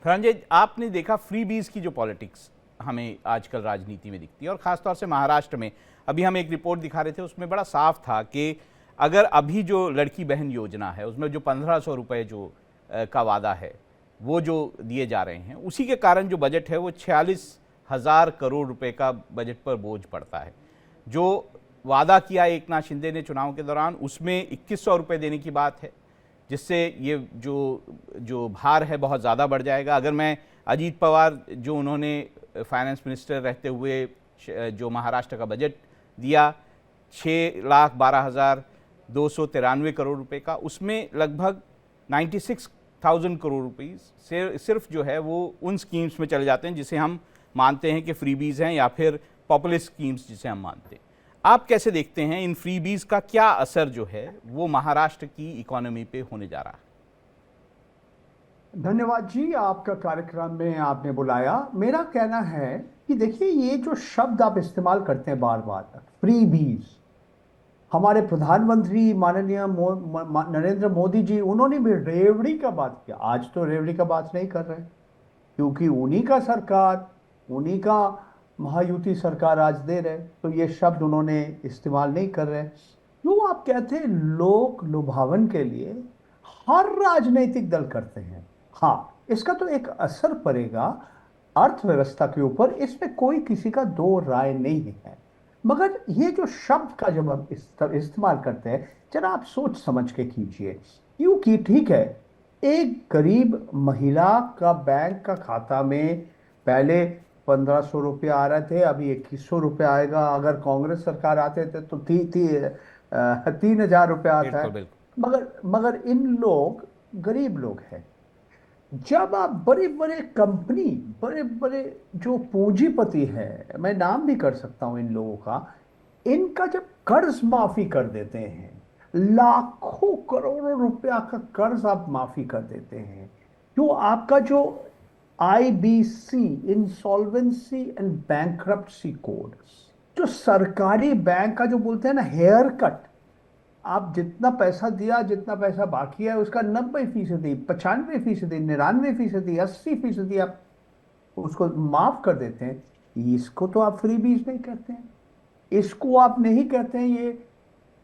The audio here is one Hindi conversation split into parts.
रंजय, आपने देखा फ्रीबीज की जो पॉलिटिक्स हमें आजकल राजनीति में दिखती है, और ख़ासतौर से महाराष्ट्र में। अभी हम एक रिपोर्ट दिखा रहे थे, उसमें बड़ा साफ था कि अगर अभी जो लड़की बहन योजना है उसमें जो 1500 रुपये जो का वादा है वो जो दिए जा रहे हैं, उसी के कारण जो बजट है वो 46,000 करोड़ रुपए का बजट पर बोझ पड़ता है। जो वादा किया एक नाथ शिंदे ने चुनाव के दौरान, उसमें 2100 रुपये देने की बात है, जिससे ये जो जो भार है बहुत ज़्यादा बढ़ जाएगा। अगर मैं अजीत पवार जो उन्होंने फाइनेंस मिनिस्टर रहते हुए जो महाराष्ट्र का बजट दिया 6,12,293 करोड़ रुपए का, उसमें लगभग 96,000 करोड़ रुपये सिर्फ जो है वो उन स्कीम्स में चले जाते हैं जिसे हम मानते हैं कि फ्रीबीज हैं या फिर पॉपुलिस्ट स्कीम्स जिसे हम मानते हैं। आप कैसे देखते हैं इन फ्रीबीज का क्या असर जो है वो महाराष्ट्र की इकोनॉमी पे होने जा रहा है? धन्यवाद जी, आपका कार्यक्रम में आपने बुलाया। मेरा कहना है कि देखिए, ये जो शब्द आप इस्तेमाल करते हैं बार बार, फ्रीबीज, हमारे प्रधानमंत्री माननीय नरेंद्र मोदी जी, उन्होंने भी रेवड़ी का बात किया। आज तो रेवड़ी का बात नहीं कर रहे, क्योंकि उन्हीं का सरकार, उन्हीं का महायुति सरकार आज दे रहे, तो ये शब्द उन्होंने इस्तेमाल नहीं कर रहे। जो आप कहते हैं लोक लुभावन के लिए हर राजनीतिक दल करते हैं। हाँ, इसका तो एक असर पड़ेगा अर्थव्यवस्था के ऊपर, इसमें कोई किसी का दो राय नहीं है। मगर ये जो शब्द का जब हम इस्तेमाल करते हैं, जरा आप सोच समझ के कीजिए। क्योंकि ठीक है, एक गरीब महिला का बैंक का खाता में पहले 1500 रुपये आ रहे थे, अभी 2100 रुपये आएगा। अगर कांग्रेस सरकार आते थे तो 3,000 रुपये आता बिल्कुल है। बिल्कुल। मगर मगर इन लोग गरीब लोग हैं। जब आप बड़े बड़े कंपनी, बड़े बड़े जो पूंजीपति हैं, मैं नाम भी कर सकता हूं इन लोगों का, इनका जब कर्ज माफी कर देते हैं, लाखों करोड़ों रुपया का कर्ज आप माफी कर देते हैं, जो आपका जो IBC, insolvency and bankruptcy code, जो सरकारी बैंक का जो बोलते हैं ना हेयर कट, आप जितना पैसा दिया, जितना पैसा बाकी है उसका 90%, 95%, 99%, 80% आप उसको माफ कर देते हैं। इसको तो आप फ्री बीज नहीं कहते हैं, इसको आप नहीं कहते हैं। ये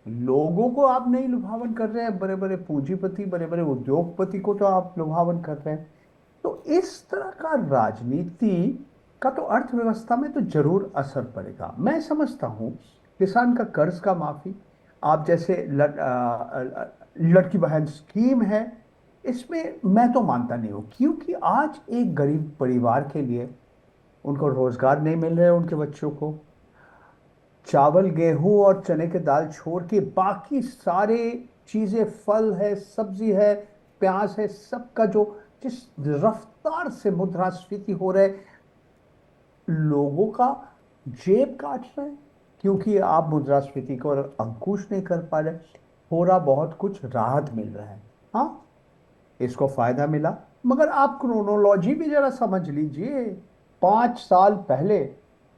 लोगों को आप नहीं लुभावन कर रहे हैं, बड़े बड़े पूंजीपति, बड़े बड़े उद्योगपति को तो आप लुभावन कर रहे हैं। तो इस तरह का राजनीति का तो अर्थव्यवस्था में तो जरूर असर पड़ेगा। मैं समझता हूं किसान का कर्ज का माफी, आप जैसे लड़की बहन स्कीम है, इसमें मैं तो मानता नहीं हूं, क्योंकि आज एक गरीब परिवार के लिए उनको रोजगार नहीं मिल रहे, उनके बच्चों को चावल गेहूं और चने के दाल छोड़ के बाकी सारे चीजें, फल है, सब्जी है, प्याज है, सबका जो जिस रफ्तार से मुद्रास्फीति हो रहा है, लोगों का जेब काट रहे हैं। क्योंकि आप मुद्रास्फीति को अंकुश नहीं कर पा रहे, थोड़ा बहुत कुछ राहत मिल रहा है। हाँ, इसको फायदा मिला, मगर आप क्रोनोलॉजी भी जरा समझ लीजिए। 5 साल पहले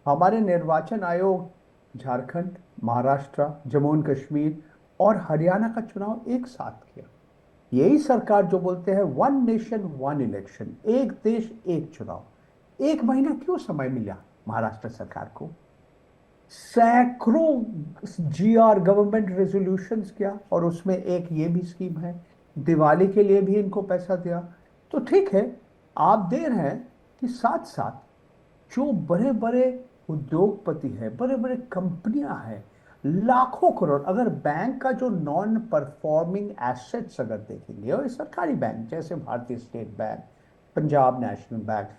हमारे निर्वाचन आयोग झारखंड, महाराष्ट्र, जम्मू एंड कश्मीर और हरियाणा का चुनाव एक साथ किया। यही सरकार जो बोलते हैं वन नेशन वन इलेक्शन, एक देश एक चुनाव, 1 महीना क्यों समय मिला महाराष्ट्र सरकार को? सैकड़ों जीआर, गवर्नमेंट रेजोल्यूशंस किया, और उसमें एक ये भी स्कीम है, दिवाली के लिए भी इनको पैसा दिया। तो ठीक है, आप दे रहे हैं कि साथ साथ जो बड़े बड़े उद्योगपति हैं, बड़े बड़े कंपनियां हैं, लाखों करोड़, अगर बैंक का जो नॉन परफॉर्मिंग एसेट्स अगर देखेंगे, और सरकारी बैंक जैसे भारतीय state bank, Punjab national bank,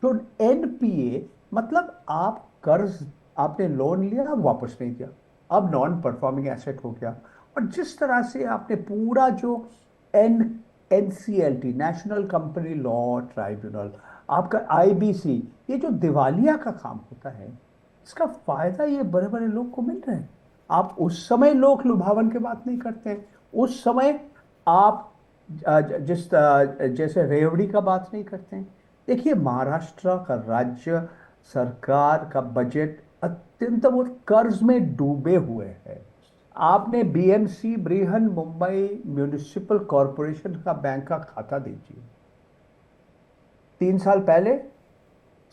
जो एनपीए, मतलब आप कर्ज, आपने लोन लिया, वापस नहीं दिया, अब नॉन परफॉर्मिंग एसेट हो गया। और जिस तरह से आपने पूरा जो N NCLT, National Company Law Tribunal, आपका आईबीसी, ये जो दिवालिया का काम होता है, इसका फायदा ये बड़े बड़े लोग को मिल रहा है। आप उस समय लोक लुभावन की बात नहीं करते हैं, उस समय आप जैसे रेवड़ी का बात नहीं करते हैं। देखिए, महाराष्ट्र का राज्य सरकार का बजट अत्यंत वो कर्ज में डूबे हुए है। आपने BMC, Brihan Mumbai municipal corporation का बैंक का खाता दीजिए, 3 साल पहले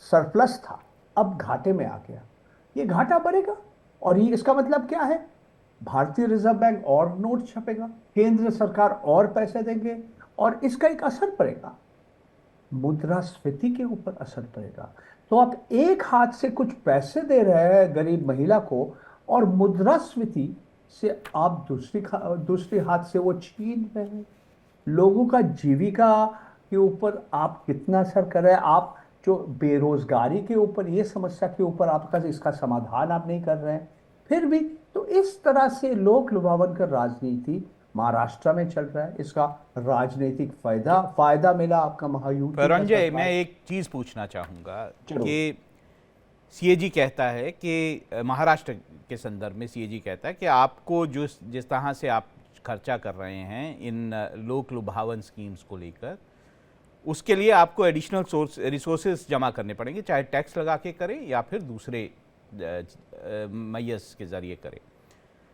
सरप्लस था, अब घाटे में आ गया। ये घाटा बढ़ेगा और ये इसका मतलब क्या है? भारतीय रिजर्व बैंक और नोट छपेगा, केंद्र सरकार और पैसे देंगे और इसका एक असर पड़ेगा, मुद्रास्फीति के ऊपर असर पड़ेगा। तो आप एक हाथ से कुछ पैसे दे रहे हैं गरीब महिला को और मुद्रास्फीति से आप दूसरी हाथ से वो छीन रहे हैं। लोगों का जीविका के ऊपर आप कितना असर कर रहे हैं? आप जो बेरोजगारी के ऊपर, ये समस्या के ऊपर आपका इसका समाधान आप नहीं कर रहे हैं। फिर भी तो इस तरह से लोक लुभावन कर राजनीति महाराष्ट्र में चल रहा है। इसका राजनीतिक फायदा मिला आपका महायुति का परंजय, मैं सरकार। एक चीज पूछना चाहूंगा जरूर। कि सीएजी कहता है कि महाराष्ट्र के संदर्भ में सीएजी कहता है कि आपको जिस तरह से आप खर्चा कर रहे हैं इन लोक लुभावन स्कीम्स को लेकर, उसके लिए आपको एडिशनल रिसोर्सेज जमा करने पड़ेंगे, चाहे टैक्स लगा के करें या फिर दूसरे मैयस के जरिए करें।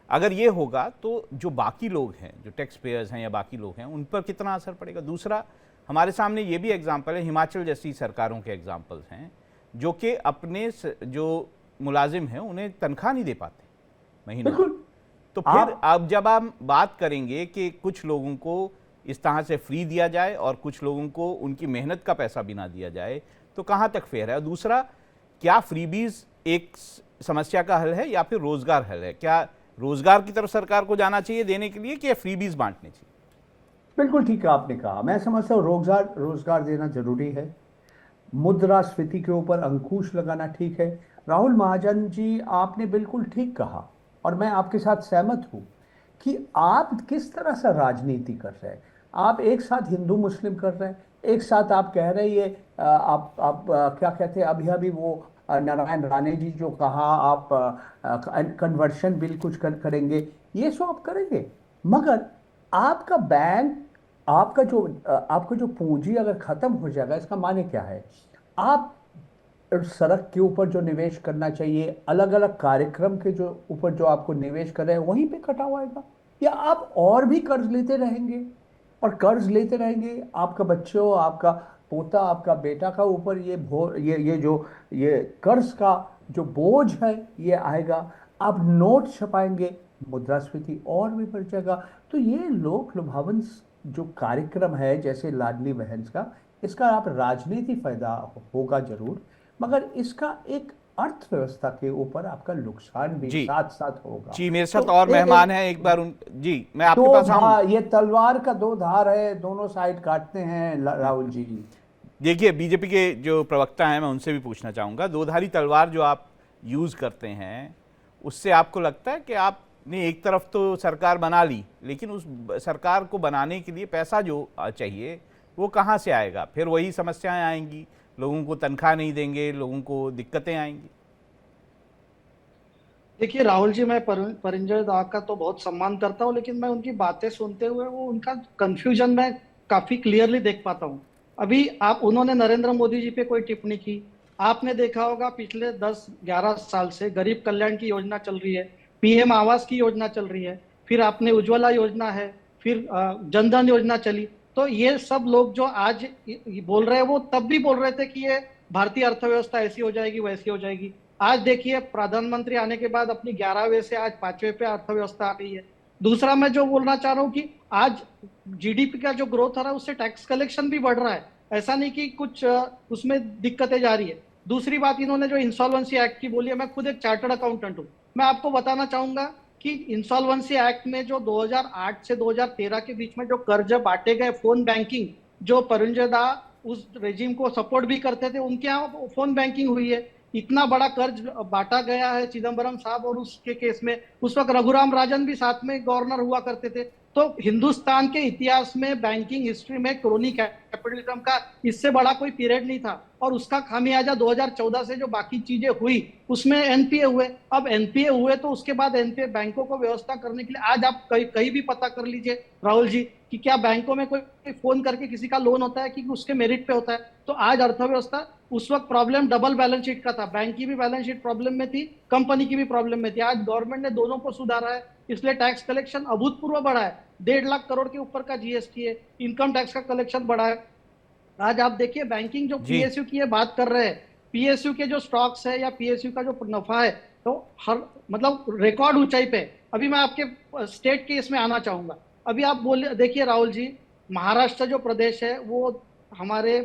अगर ये होगा तो जो बाकी लोग हैं, जो टैक्स पेयर्स हैं या बाकी लोग हैं, उन पर कितना असर पड़ेगा? दूसरा, हमारे सामने ये भी एग्जाम्पल है, हिमाचल जैसी सरकारों के एग्जाम्पल्स हैं जो कि अपने जो मुलाजिम हैं उन्हें तनख्वाह नहीं दे पाते महीनों। बिल्कुल। तो फिर अब जब आप बात करेंगे कि कुछ लोगों को इस तरह से फ्री दिया जाए और कुछ लोगों को उनकी मेहनत का पैसा भी ना दिया जाए, तो कहाँ तक फेयर है? और दूसरा, क्या फ्रीबीज एक समस्या का हल है या फिर रोजगार हल है? क्या रोजगार की तरफ सरकार को जाना चाहिए देने के लिए कि फ्रीबीज बांटने चाहिए? बिल्कुल ठीक है, आपने कहा। मैं समझता हूँ रोजगार देना जरूरी है, मुद्रास्फीति के ऊपर अंकुश लगाना ठीक है। राहुल महाजन जी, आपने बिल्कुल ठीक कहा और मैं आपके साथ सहमत हूं कि आप किस तरह से राजनीति कर रहे हैं। आप एक साथ हिंदू मुस्लिम कर रहे हैं, एक साथ आप कह रहे हैं ये आप क्या कहते हैं, अभी अभी वो नारायण राणे जी जो कहा, आप कन्वर्शन बिल कुछ करेंगे, ये सब आप करेंगे, मगर आपका बैंक, आपका जो पूंजी अगर खत्म हो जाएगा, इसका माने क्या है? आप सड़क के ऊपर जो निवेश करना चाहिए, अलग अलग कार्यक्रम के जो ऊपर जो आपको निवेश कर रहे हैं, वहीं पे कटा हुआ आएगा, या आप और भी कर्ज लेते रहेंगे और कर्ज लेते रहेंगे। आपका बच्चों, आपका पोता, आपका बेटा का ऊपर ये कर्ज का जो बोझ है ये आएगा। आप नोट छपाएंगे, मुद्रास्फीति और भी बढ़ जाएगा। तो ये लोक लुभावन जो कार्यक्रम है जैसे लाडली बहन का, इसका आप राजनीति फायदा होगा जरूर, मगर इसका एक अर्थव्यवस्था के ऊपर आपका नुकसान भी जी साथ साथ होगा। जी, मेरे साथ तो और मेहमान हैं, एक बार जी मैं आपके दो पास आऊं। धार, ये तलवार का दो धार है, दोनों साइड काटते हैं राहुल जी। देखिए, बीजेपी के जो प्रवक्ता हैं, मैं उनसे भी पूछना चाहूँगा, दो धारी तलवार जो आप यूज़ करते हैं, उससे आपको लगता है कि आपने एक तरफ तो सरकार बना ली, लेकिन उस सरकार को बनाने के लिए पैसा जो चाहिए वो कहाँ से आएगा? फिर वही समस्याएं आएंगी, लोगों को तनख्वाह नहीं देंगे, लोगों को दिक्कतें आएंगी। देखिए राहुल जी, मैं परिंजय दा का तो बहुत सम्मान करता हूँ, लेकिन मैं उनकी बातें सुनते हुए वो उनका कंफ्यूजन मैं काफी क्लियरली देख पाता हूँ। अभी उन्होंने नरेंद्र मोदी जी पे कोई टिप्पणी की, आपने देखा होगा पिछले 10-11 साल से गरीब कल्याण की योजना चल रही है, पीएम आवास की योजना चल रही है, फिर आपने उज्ज्वला योजना है, फिर जनधन योजना चली। तो ये सब लोग जो आज बोल रहे हैं, वो तब भी बोल रहे थे कि ये भारतीय अर्थव्यवस्था ऐसी हो जाएगी, वैसी हो जाएगी। आज देखिए, प्रधानमंत्री आने के बाद अपनी 11वें से आज 5वें पे अर्थव्यवस्था आ गई है। दूसरा, मैं जो बोलना चाह रहा हूँ कि आज जीडीपी का जो ग्रोथ हो रहा है उससे टैक्स कलेक्शन भी बढ़ रहा है, ऐसा नहीं कि कुछ उसमें दिक्कतें जा रही है। दूसरी बात, इन्होंने जो इंसॉल्वेंसी एक्ट की बोली है, मैं खुद एक चार्टर्ड अकाउंटेंट हूँ, मैं आपको बताना चाहूंगा कि इंसॉल्वेंसी एक्ट में जो 2008 से 2013 के बीच में जो कर्ज बांटे गए, फोन बैंकिंग, जो परिंजय दा उस रेजिम को सपोर्ट भी करते थे, उनके यहाँ फोन बैंकिंग हुई है, इतना बड़ा कर्ज बांटा गया है चिदम्बरम साहब और उसके केस में। उस वक्त रघुराम राजन भी साथ में गवर्नर हुआ करते थे। तो हिंदुस्तान के इतिहास में, बैंकिंग हिस्ट्री में क्रोनी कैपिटलिज्म का इससे बड़ा कोई पीरियड नहीं था, और उसका खामियाजा 2014 से जो बाकी चीजें हुई उसमें एनपीए हुए। अब एनपीए हुए तो उसके बाद एनपीए बैंकों को व्यवस्था करने के लिए आज आप कहीं भी पता कर लीजिए राहुल जी कि क्या बैंकों में कोई फोन करके किसी का लोन होता है कि उसके मेरिट पे होता है। तो आज अर्थव्यवस्था, उस वक्त प्रॉब्लम डबल बैलेंस शीट का था, बैंक की भी बैलेंस शीट प्रॉब्लम में थी, कंपनी की भी प्रॉब्लम में थी। आज गवर्नमेंट ने दोनों को सुधारा है, इसलिए टैक्स कलेक्शन अभूतपूर्व बढ़ा है। 1.5 लाख करोड़ के ऊपर का जीएसटी है, इनकम टैक्स का कलेक्शन बढ़ा है। आज आप देखिए बैंकिंग जो जी। पीएसयू की ये बात कर रहे हैं, पीएसयू के जो स्टॉक्स है या पीएसयू का जो नफा है, तो हर मतलब रिकॉर्ड ऊंचाई पे। अभी मैं आपके स्टेट के इसमें आना चाहूंगा। अभी आप बोले, देखिए राहुल जी, महाराष्ट्र जो प्रदेश है वो हमारे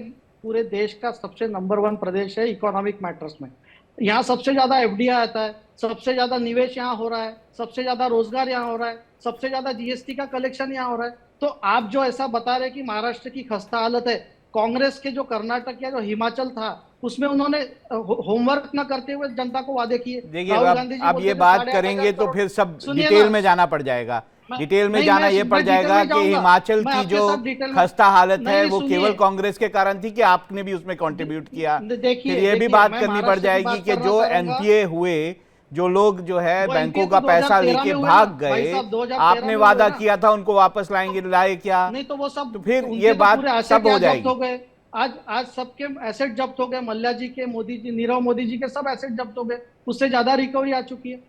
पूरे देश का सबसे नंबर 1 प्रदेश है इकोनॉमिक मैटर्स में। यहाँ सबसे ज्यादा एफडीआई आता है, सबसे ज्यादा निवेश यहाँ हो रहा है, सबसे ज्यादा रोजगार यहाँ हो रहा है, सबसे ज्यादा जीएसटी का कलेक्शन यहाँ हो रहा है। तो आप जो ऐसा बता रहे हैं कि महाराष्ट्र की खस्ता हालत है, कांग्रेस के जो कर्नाटक या जो हिमाचल था उसमें उन्होंने होमवर्क न करते हुए जनता को वादे किए। देखिए राहुल गांधी जी अब बोलते ये थे बात 8,500 करेंगे तो करोड़। फिर सब सुनिए डिटेल ना, में जाना पड़ जाएगा। डिटेल में नहीं, जाना ये पड़ मैं डिटेल जाएगा में कि जाऊंगा। हिमाचल मैं की आपके जो साथ डिटेल में खस्ता हालत है नहीं, वो सुनिए। केवल कांग्रेस के कारण थी कि आपने भी उसमें कंट्रीब्यूट किया। देखिए, फिर ये भी देखिए, बात मैं करनी पड़ महाराष्ट्र की जाएगी बात कि करना जो चाहूंगा। एनपीए हुए, जो लोग जो है वो बैंकों एनपीए का तो पैसा 2013 लेके में हुए भाग ना भाई गए, साहब, 2013 आपने में हुए वादा ना। किया था उनको वापस लाएंगे, लाए क्या? नहीं तो वो सब, तो फिर उनके ये तो बात पूरे एसेट सब हो यहाँ जब्त जाएगी। हो गए। आज सबके एसेट जब्त हो गए, मल्ल्या जी के, मोदी जी, नीरव मोदी जी के सब एसेट जब्त हो गए। उससे ज्यादा रिकवरी आ चुकी है।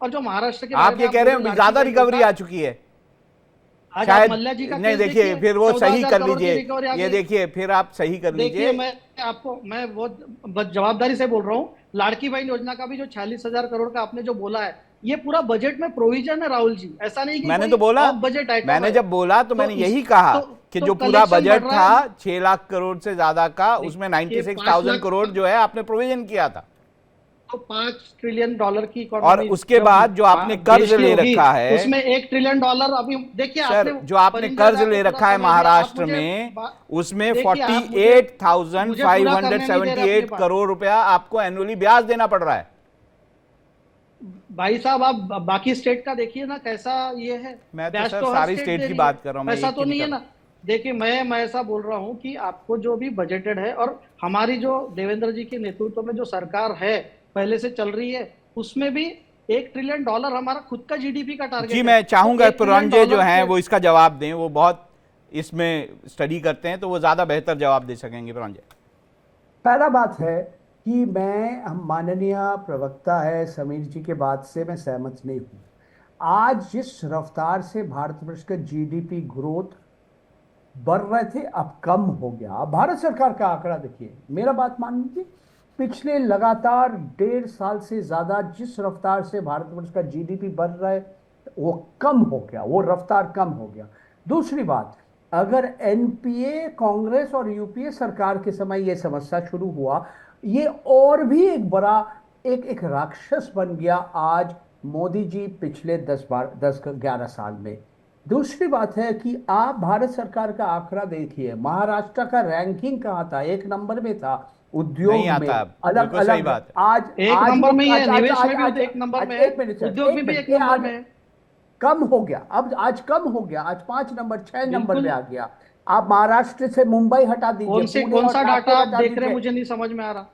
और जो महाराष्ट्र के बारे आप में ये आप कह बोल रहे रहे हैं लाडली ज्यादा बहन रिकवरी योजना, आ चुकी है? आज आप शायद मल्ल्या जी का नहीं, केस देखिए फिर वो 14,000 सही कर करोड़ की लीजिए। रिकवरी आ ये गई। देखिए फिर आप सही कर देखिए, लीजिए। मैं बहुत जवाबदारी से बोल रहा हूँ। लाड़की बहन योजना का भी जो 46,000 करोड़ का आपने जो बोला है, ये पूरा बजट में प्रोविजन है राहुल जी, ऐसा नहीं कि मैंने कोई तो बोला, ऑफ बजट आइटम मैंने है। जब बोला तो मैंने इस यही कहा तो कि तो जो पूरा कलेक्शन बजट बढ़ रहा था है। 6 लाख करोड़ से ज्यादा का, उसमें देखिए, 96,000 करोड़ जो है आपने प्रोविजन किया था। तो $5 ट्रिलियन की और इकोनॉमी उसके जब बाद जो आपने कर्ज देश की ले होगी, रखा है, उसमें $1 ट्रिलियन अभी देखिए। सर आपने जो आपने परिंदे कर्ज दा को ले पूरा रखा है समय दिया, आप महाराष्ट्र मुझे में, उसमें देखिए, आप मुझे पूरा करने नहीं दे रहे अपनी 48,578 बात। करोड़ रुपया आपको एनुअली ब्याज देना पड़ रहा है। भाई साहब, आप बाकी स्टेट का देखिए ना कैसा ये है। मैं तो ब्याज सर तो हर सारी स्टेट स्टेट दे की रही है, बात कर रहा हूं, मैं ऐसा एक तो की नहीं कर है रहा ना। देखिए, मैं ऐसा बोल रहा हूं कि आपको जो भी बजटेड है, और हमारी जो देवेंद्र जी के नेतृत्व में जो सरकार है पहले से चल रही है, उसमें भी $1 ट्रिलियन हमारा खुद का जीडीपी का हूं। टारगेट जी है। मैं तो चाहूंगा $1 ट्रिलियन पुरंजे जो हैं के वो इसका जवाब दें, वो बहुत इसमें स्टडी करते हैं तो वो ज्यादा बेहतर जवाब दे सकेंगे। पुरंजे, पहला बात है कि मैं, हम माननीय प्रवक्ता है समीर जी के बात से मैं सहमत नहीं हूं। आज जिस रफ्तार से भारतवर्ष का जीडीपी ग्रोथ बढ़ रहे थे, अब कम हो गया। अब भारत सरकार का आंकड़ा देखिए, मेरा बात मान लीजिए, पिछले लगातार 1.5 साल से ज्यादा जिस रफ्तार से भारतवर्ष का जीडीपी बढ़ रहा है, वो कम हो गया, वो रफ्तार कम हो गया। दूसरी बात, अगर एनपीए कांग्रेस और यूपीए सरकार के समय यह समस्या शुरू हुआ, ये और भी एक बड़ा एक राक्षस बन गया आज मोदी जी पिछले 10-11 साल में। दूसरी बात है कि आप भारत सरकार का आंकड़ा देखिए, महाराष्ट्र का रैंकिंग कहाँ था? 1 नंबर में था उद्योग नहीं में, आता अब, अलग बिल्कुल सही अलग। बात है। आज एक आज नंबर में ही है, आज निवेश में आज भी 1 नंबर में है, एक मिनट सर, उद्योग में भी 1 नंबर में है। कम हो गया, अब आज कम हो गया, आज 5 नंबर 6 नंबर बिल्कुल। में आ गया। आप महाराष्ट्र से मुंबई हटा दीजिए, पुणे कौन और सा डाटा नागपुर आप हटा देख रहे हैं, दीजिए, मुझे नहीं समझ में आ रहा।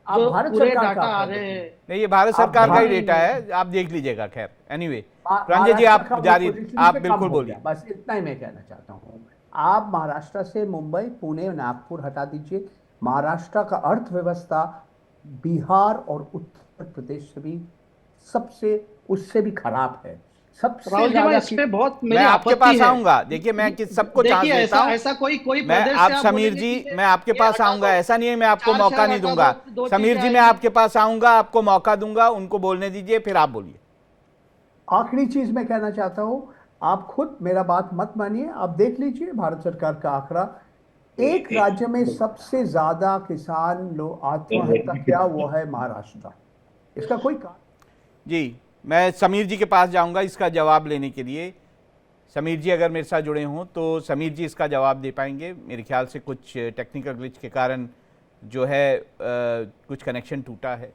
आप जो भारत पूरे सरकार का डाटा आ आंकड़ा रहे देखिए। हैं, नहीं ये भारत आप सरकार का ही नहीं, डेटा नहीं। है, आप देख लीजिएगा। खैर एनीवे, मा- पुरंजे जी महाराष्ट्र का आप वो जारी, पोजीशन आप पे कम बिल्कुल हो बोलिए। गया। बस इतना ही मैं कहना चाहता हूँ। आप महाराष्ट्र से मुंबई, पुणे, नागपुर हटा दीजिए, महाराष्ट्र का अर्थव्यवस्था बिहार और उत्तर प्रदेश से भी सबसे, उससे भी खराब है। सबसे राहुल जी, मैं ज्यादा इस पे बहुत मैं मेरी आपके आपत्ति पास है। आऊंगा, देखिए मैं सबको चांस देखिए, देता ऐसा हूं। ऐसा कोई मैं प्रदेश आप से आप समीर बोलेंगे जी, कि मैं आपके ये पास हटा आऊंगा, दो, ऐसा नहीं है मैं आपको 4 मौका शहर नहीं हटा दूंगा। दो समीर चीजें जी मैं आएंगी। आपके पास आऊंगा, आपको मौका दूंगा, उनको बोलने दीजिए, फिर आप बोलिए। आखिरी चीज मैं कहना चाहता हूं, आप खुद मेरा बात मत मानिए, आप देख लीजिए भारत सरकार का आंकड़ा। एक राज्य में सबसे ज्यादा किसान लोग आत्महत्या किया, वो है महाराष्ट्र। इसका कोई कारण? जी मैं समीर जी के पास जाऊंगा इसका जवाब लेने के लिए। समीर जी अगर मेरे साथ जुड़े हों तो समीर जी इसका जवाब दे पाएंगे। मेरे ख्याल से कुछ टेक्निकल ग्लिच के कारण जो है कुछ कनेक्शन टूटा है।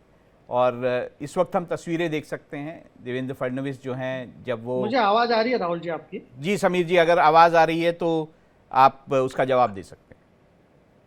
और इस वक्त हम तस्वीरें देख सकते हैं देवेंद्र फडणवीस जो हैं, जब वो, मुझे आवाज आ रही है राहुल जी आपकी? जी समीर जी अगर आवाज़ आ रही है तो आप उसका जवाब दे सकते हैं।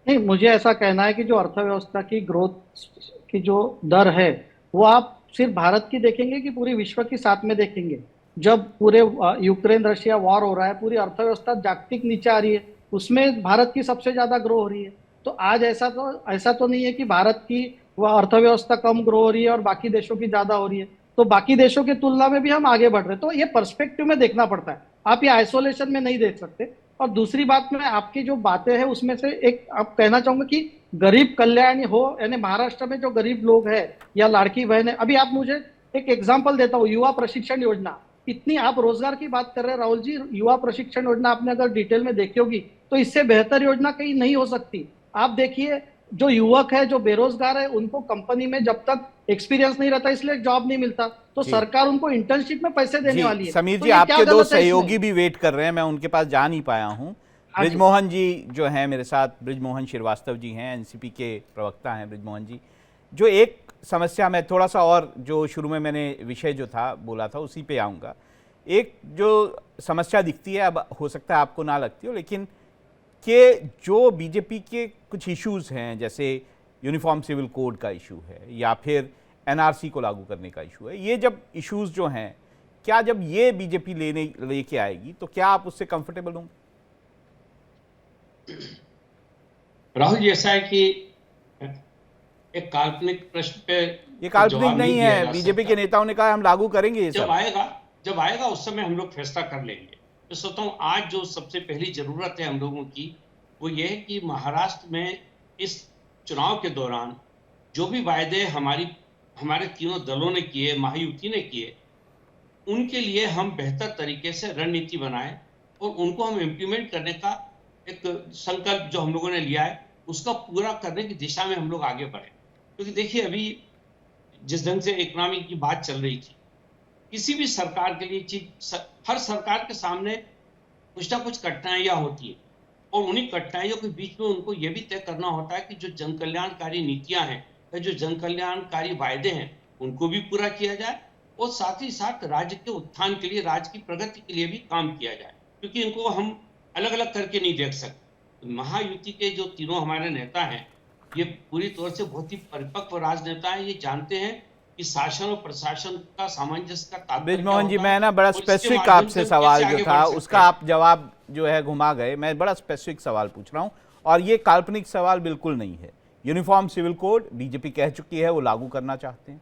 नहीं, मुझे ऐसा कहना है कि जो अर्थव्यवस्था की ग्रोथ की जो दर है, वो आप सिर्फ भारत की देखेंगे कि पूरी विश्व की साथ में देखेंगे? जब पूरे यूक्रेन रशिया वॉर हो रहा है, पूरी अर्थव्यवस्था जागतिक नीचे आ रही है, उसमें भारत की सबसे ज्यादा ग्रो हो रही है। तो आज ऐसा तो नहीं है कि भारत की वह अर्थव्यवस्था कम ग्रो हो रही है और बाकी देशों की ज्यादा हो रही है। तो बाकी देशों की तुलना में भी हम आगे बढ़ रहे हैं। तो ये पर्सपेक्टिव में देखना पड़ता है, आप ये आइसोलेशन में नहीं देख सकते। और दूसरी बात में आपकी जो बातें हैं उसमें से एक आप कहना चाहूंगा कि गरीब कल्याण हो, यानी महाराष्ट्र में जो गरीब लोग हैं या लाड़की बहन है, अभी आप मुझे एक एग्जांपल देता हूँ, युवा प्रशिक्षण योजना। इतनी आप रोजगार की बात कर रहे हैं राहुल जी, युवा प्रशिक्षण योजना आपने अगर डिटेल में देखी होगी तो इससे बेहतर योजना कहीं नहीं हो सकती। आप देखिए, जो युवक है, जो बेरोजगार है, उनको कंपनी में जब तक एक्सपीरियंस नहीं रहता इसलिए जॉब नहीं मिलता, तो जी सरकार उनको इंटर्नशिप में पैसे देने जी वाली है। समीर तो जी, ये क्या आपके दो गलत है इसमें? सहयोगी भी वेट कर रहे हैं, मैं उनके पास जा नहीं पाया हूं। हाँ जी। ब्रिजमोहन जी जो हैं मेरे साथ, ब्रिजमोहन श्रीवास्तव जी हैं, एनसीपी के प्रवक्ता हैं ब्रिजमोहन जी। जो एक समस्या, मैं थोड़ा सा और जो शुरू में मैंने विषय जो था बोला था उसी पे आऊँगा। एक जो समस्या दिखती है, अब हो सकता है आपको ना लगती हो, लेकिन कि जो बीजेपी के कुछ इश्यूज़ हैं, जैसे यूनिफॉर्म सिविल कोड का इशू है या फिर एनआरसी को लागू करने का इशू है, ये जब इश्यूज़ जो हैं, क्या जब ये बीजेपी लेके आएगी तो क्या आप उससे कंफर्टेबल होंगे? राहुल जी, ऐसा है कि एक काल्पनिक प्रश्न पे ये काल्पनिक जवाब नहीं दिया है, जा बीजेपी के सकता। नेताओं ने कहा हम लागू करेंगे ये सब। जब आएगा उस समय हम लोग फैसला कर लेंगे। तो सोचता हूँ आज जो सबसे पहली जरूरत है हम लोगों की, वो ये है कि महाराष्ट्र में इस चुनाव के दौरान जो भी वायदे हमारे तीनों दलों ने किए, महायुति ने किए, उनके लिए हम बेहतर तरीके से रणनीति बनाएं और उनको हम इम्प्लीमेंट करने का एक संकल्प जो हम लोगों ने लिया है उसका पूरा करने की दिशा में हम लोग आगे बढ़े। क्योंकि देखिए, अभी जिस ढंग से इकोनॉमी की बात चल रही थी, किसी भी सरकार के लिए हर सरकार के सामने कुछ ना कुछ कठिनाइयां होती है और उन्हीं कठिनाइयों के बीच में उनको यह भी तय करना होता है कि जो जन कल्याणकारी नीतियां हैं या जो जन कल्याणकारी वायदे हैं उनको भी पूरा किया जाए और साथ ही साथ राज्य के उत्थान के लिए, राज्य की प्रगति के लिए भी काम किया जाए, क्योंकि इनको हम अलग अलग करके नहीं देख सकते। महायुति के जो तीनों हमारे नेता हैं, ये पूरी तौर से बहुत ही परिपक्व राजनेता हैं। ये जानते हैं कि शासन और प्रशासन का सामंजस्य का तात्पर्य क्या ब्रिजमोहन जी, होता है मैं ना बड़ा और इसके स्पेसिफिक माध्यम आपसे से हम सवाल कैसे जो आगे था बढ़ सकते उसका हैं। आप जवाब जो है घुमा गए। मैं बड़ा स्पेसिफिक सवाल पूछ रहा हूँ और ये काल्पनिक सवाल बिल्कुल नहीं है। यूनिफॉर्म सिविल कोड बीजेपी कह चुकी है वो लागू करना चाहते हैं।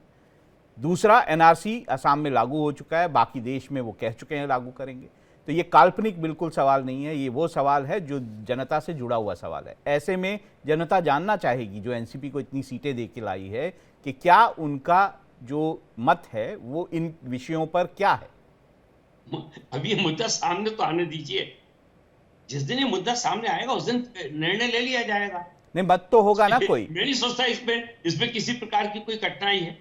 दूसरा, एनआरसी असम में लागू हो चुका है, बाकी देश में वो कह चुके हैं लागू करेंगे। तो ये काल्पनिक बिल्कुल सवाल नहीं है, ये वो सवाल है जो जनता से जुड़ा हुआ सवाल है। ऐसे में जनता जानना चाहेगी, जो एनसीपी को इतनी सीटें दे के लाई है, कि क्या उनका जो मत है वो इन विषयों पर क्या है। अभी ये मुद्दा सामने तो आने दीजिए। जिस दिन ये मुद्दा सामने आएगा उस दिन निर्णय ले लिया जाएगा। नहीं, मत तो होगा ना कोई। मैं नहीं सोचता इसमें किसी प्रकार की कोई कठिनाई है।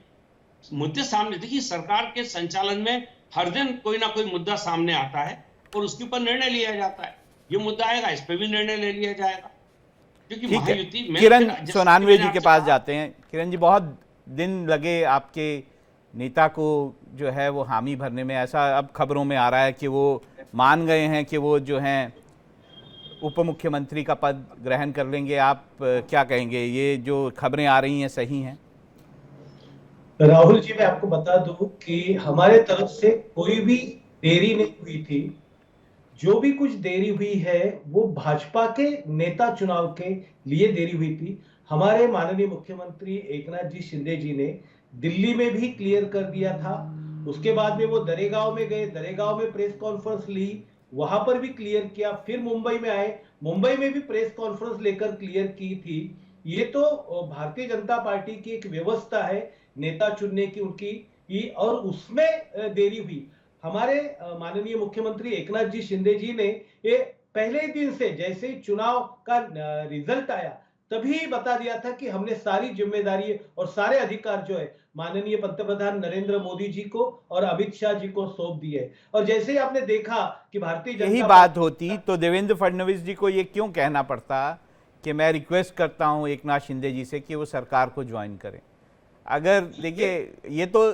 मुद्दे सामने, देखिए, सरकार के संचालन में हर दिन कोई ना कोई मुद्दा सामने आता है और उसके ऊपर निर्णय लिया जाता है। ये मुद्दा आएगा, इस पर भी निर्णय ले लिया जाएगा, क्योंकि ठीक है, महायुति में किरण जैसे सोनानवे मैंने जी के आपसे पास कहा, जाते हैं। किरण जी, बहुत दिन लगे आपके नेता को जो है वो हामी भरने में। ऐसा अब खबरों में आ रहा है कि वो मान गए हैं कि वो जो हैं उप मुख्यमंत्री का पद ग्रहण कर लेंगे। आप क्या कहेंगे, ये जो खबरें आ रही हैं सही हैं? राहुल जी, मैं आपको बता दूं कि हमारे तरफ से कोई भी देरी नहीं हुई थी। जो भी कुछ देरी हुई है वो भाजपा के नेता चुनाव के लिए देरी हुई थी। हमारे माननीय मुख्यमंत्री एकनाथ जी शिंदे जी ने दिल्ली में भी क्लियर कर दिया था। उसके बाद में वो दरेगांव में गए, दरेगांव में प्रेस कॉन्फ्रेंस ली, वहां पर भी क्लियर किया। फिर मुंबई में आए, मुंबई में भी प्रेस कॉन्फ्रेंस लेकर क्लियर की थी। ये तो भारतीय जनता पार्टी की एक व्यवस्था है नेता चुनने की उनकी, और उसमें देरी हुई। हमारे माननीय मुख्यमंत्री एकनाथ जी शिंदे जी ने ये पहले दिन से, जैसे ही चुनाव का रिजल्ट आया तभी बता दिया था कि हमने सारी जिम्मेदारी और सारे अधिकार जो है माननीय पंतप्रधान नरेंद्र मोदी जी को और अमित शाह जी को सौंप दिए। और जैसे ही आपने देखा कि भारतीय जनता यही बात होती तो देवेंद्र फडणवीस जी को ये क्यों कहना पड़ता कि मैं रिक्वेस्ट करता हूं एकनाथ शिंदे जी से कि वो सरकार को ज्वाइन करें। अगर देखिए, ये तो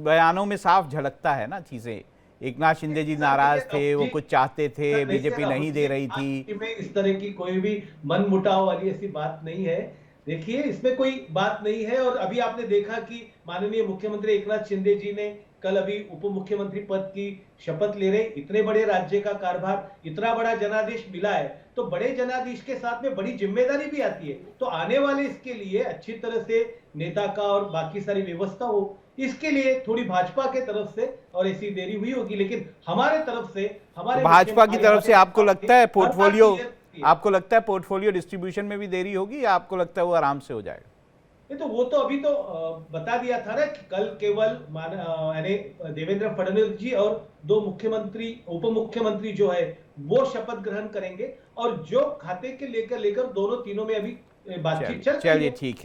बयानों में साफ झलकता है ना चीजें। एकनाथ शिंदे जी नाराज थे, वो कुछ चाहते थे, बीजेपी नहीं दे रही थी। में इस तरह की कोई भी मन मुटाव वाली ऐसी बात नहीं है। देखिए, इसमें कोई बात नहीं है। और अभी आपने देखा कि माननीय मुख्यमंत्री एकनाथ शिंदे जी ने कल अभी उप मुख्यमंत्री पद की शपथ ले रहे। इतने बड़े राज्य का कारभार, इतना बड़ा जनादेश मिला है, तो बड़े जनादेश के साथ में बड़ी जिम्मेदारी भी आती है। तो आने वाले इसके लिए अच्छी तरह से नेता का और बाकी सारी व्यवस्था हो, इसके लिए थोड़ी भाजपा के तरफ से और ऐसी देरी हुई होगी, लेकिन हमारे तरफ से हमारे भाजपा की तरफ से आपको लगता है पोर्टफोलियो, क्लियर आपको लगता है पोर्टफोलियो डिस्ट्रीब्यूशन में भी देरी होगी या आपको लगता है वो आराम से हो जाएगा? नहीं तो वो तो अभी तो बता दिया था ना कि कल केवल यानी देवेंद्र फडणवीस जी और दो मुख्यमंत्री उप मुख्यमंत्री जो है वो शपथ ग्रहण करेंगे, और जो खाते के लेकर दोनों तीनों में अभी बातचीत चल रही है। चलिए ठीक है।